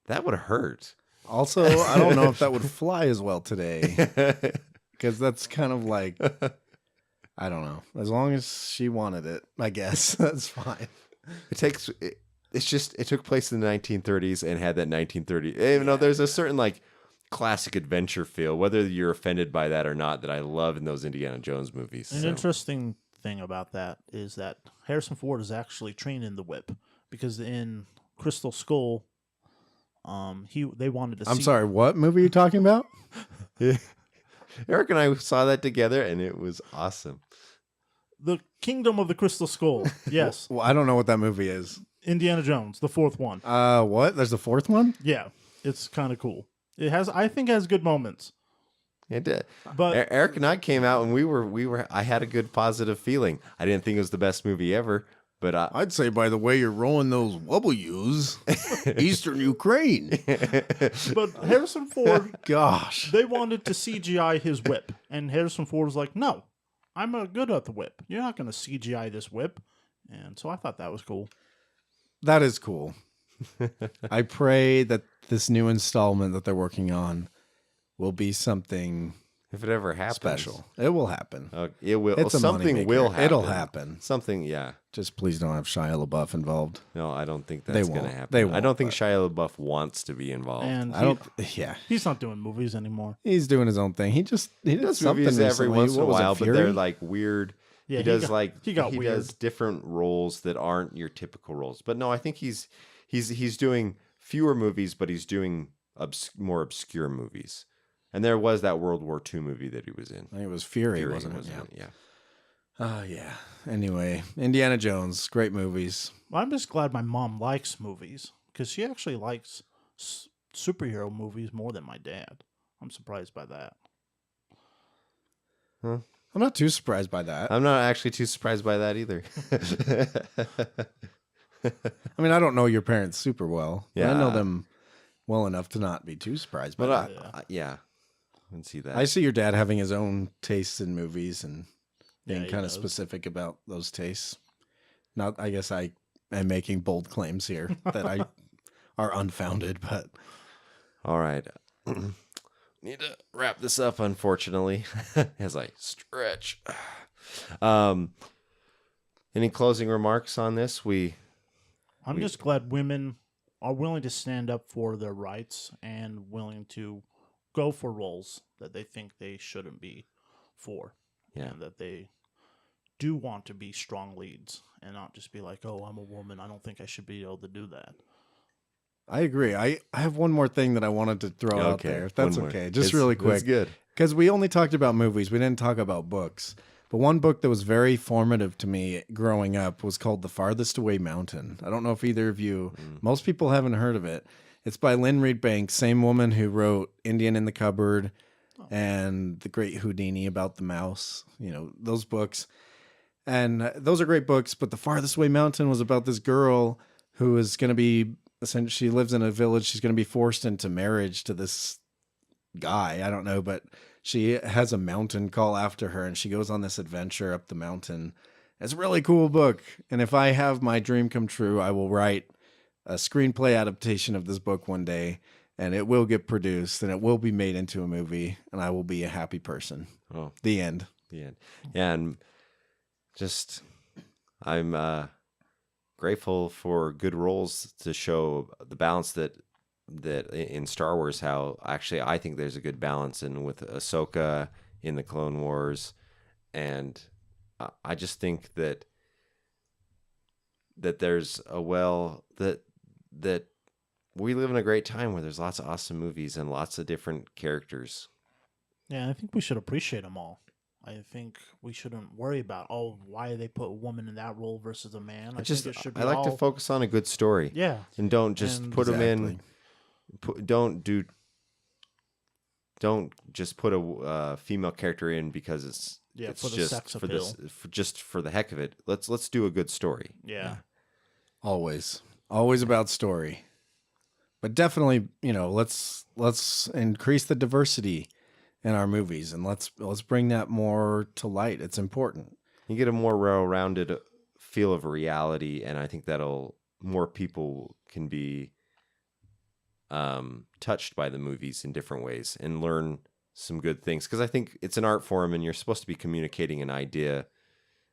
that would hurt. Also, I don't know if that would fly as well today, because that's kind of like, I don't know. As long as she wanted it, I guess that's fine. It took place in the 1930s and had that 1930. Even though there's a certain like classic adventure feel, whether you're offended by that or not, that I love in those Indiana Jones movies. An interesting thing about that is that Harrison Ford is actually trained in the whip, because in Crystal Skull, they wanted to. I'm sorry, what movie are you talking about? Eric and I saw that together, and it was awesome. The Kingdom of the Crystal Skull. Yes. Well, I don't know what that movie is. Indiana Jones, the fourth one. What? There's a fourth one? Yeah, it's kind of cool. I think it has good moments. It did. But Eric and I came out, and I had a good positive feeling. I didn't think it was the best movie ever, but I'd say by the way you're rolling those W's, Eastern Ukraine. but Harrison Ford, Gosh. they wanted to CGI his whip, and Harrison Ford was like, "No, I'm good at the whip. You're not going to CGI this whip." And so I thought that was cool. That is cool. I pray that this new installment that they're working on will be something if it ever happens, special. It will happen. It will. It's a Something moneymaker. will happen. It'll happen. Something, yeah. Just please don't have Shia LaBeouf involved. No, I don't think They that's going to won't. happen. They I won't, don't think but- Shia LaBeouf wants to be involved. And I don't. Yeah, he's not doing movies anymore. he's doing his own thing. He did does something movies every recently. once in a What was it, while, but Fury? they're like weird. Yeah, he he does got he weird. does different roles that aren't your typical roles. But no, I think he's doing fewer movies, but he's doing more obscure movies. And there was that World War II movie that he was in. I think it was Fury, Fury wasn't it? was in it, yeah. Yeah. Anyway, Indiana Jones, great movies. Well, I'm just glad my mom likes movies, because she actually likes superhero movies more than my dad. I'm surprised by that. I'm not too surprised by that. I'm not actually too surprised by that either. I mean, I don't know your parents super well. But I know Yeah. them well enough to not be too surprised by But that. yeah, I can see that. I see your dad having his own tastes in movies and being Yeah, he kind of does. specific about those tastes. Not, I guess I am making bold claims here that I are unfounded, but All right. Need to wrap this up, unfortunately, as I stretch. Any closing remarks on this? I'm just glad women are willing to stand up for their rights and willing to go for roles that they think they shouldn't be for. Yeah. And that they do want to be strong leads and not just be like, "Oh, I'm a woman. I don't think I should be able to do that." I agree. I have one more thing that I wanted to throw out there, if that's one more. okay. Just It's- really That's quick. good. Because we only talked about movies. We didn't talk about books. But one book that was very formative to me growing up was called The Farthest Away Mountain. I don't know if either of you, most people haven't heard of it. It's by Lynn Reed Banks, same woman who wrote Indian in the Cupboard and The Great Houdini about the mouse, those books. And those are great books, but The Farthest Away Mountain was about this girl who is going to be, essentially, she lives in a village. She's going to be forced into marriage to this guy. I don't know, but she has a mountain call after her, and she goes on this adventure up the mountain. It's a really cool book. And if I have my dream come true, I will write a screenplay adaptation of this book one day, and it will get produced, and it will be made into a movie, and I will be a happy person. Oh, The end. the end. Yeah, and just I'm grateful for good roles to show the balance that in Star Wars, how actually I think there's a good balance in with Ahsoka in the Clone Wars, and I just think that there's that we live in a great time where there's lots of awesome movies and lots of different characters. Yeah, I think we should appreciate them all. I think we shouldn't worry about, why they put a woman in that role versus a man. I think it should be I like to focus on a good story. Yeah. And don't just And- put them in. Exactly. Don't just put a female character in because it's For the just sex for appeal. just for the heck of it. Let's do a good story. Yeah. Always about story. But definitely, let's increase the diversity in our movies, and let's bring that more to light. It's important. You get a more well-rounded feel of reality, and I think that'll more people can be touched by the movies in different ways and learn some good things, because I think it's an art form and you're supposed to be communicating an idea.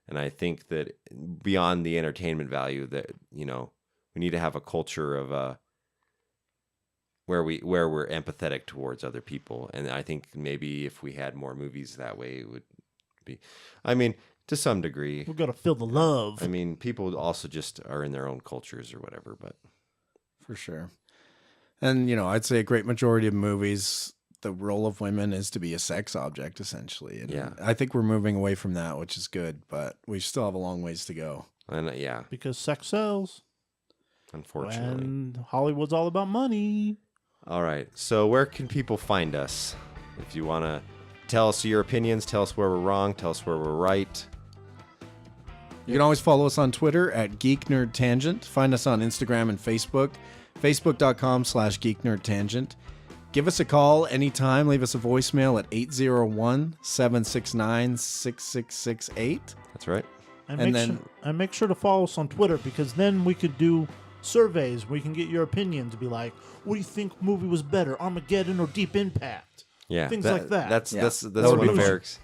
And I think that beyond the entertainment value, that we need to have a culture of where we're empathetic towards other people. And I think maybe if we had more movies that way, it would be, I mean, to some degree, We've got to feel the love. I mean, people also just are in their own cultures or whatever, but For sure. And, I'd say a great majority of movies, the role of women is to be a sex object, essentially. And Yeah. I think we're moving away from that, which is good, but we still have a long ways to go. and yeah, Because sex sells. unfortunately. And Hollywood's all about money. All right. So where can people find us? If you want to tell us your opinions, tell us where we're wrong, tell us where we're right. You can always follow us on Twitter at Geek Nerd Tangent. Find us on Instagram and Facebook, facebook.com/Geek Nerd Tangent. Give us a call anytime. Leave us a voicemail at 801-769-6668. That's right. And make sure to follow us on Twitter, because then we could do surveys. We can get your opinion to be like, what do you think movie was better, Armageddon or Deep Impact? Yeah. Things like that. That's Yeah. that's That would one be of fun. Eric's.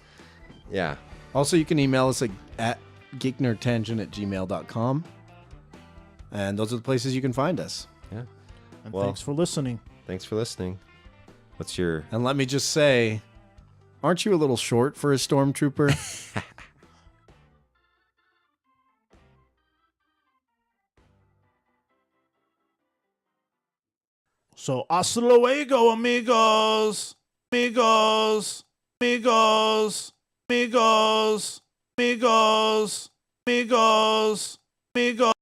Yeah. Also, you can email us at geeknerdtangent@gmail.com. And those are the places you can find us. Yeah. And Well- thanks for listening. Thanks for listening. What's your And let me just say, aren't you a little short for a stormtrooper? So, hasta luego, amigos. Amigos. Amigos. Amigos. Amigos. Amigos. Amigos.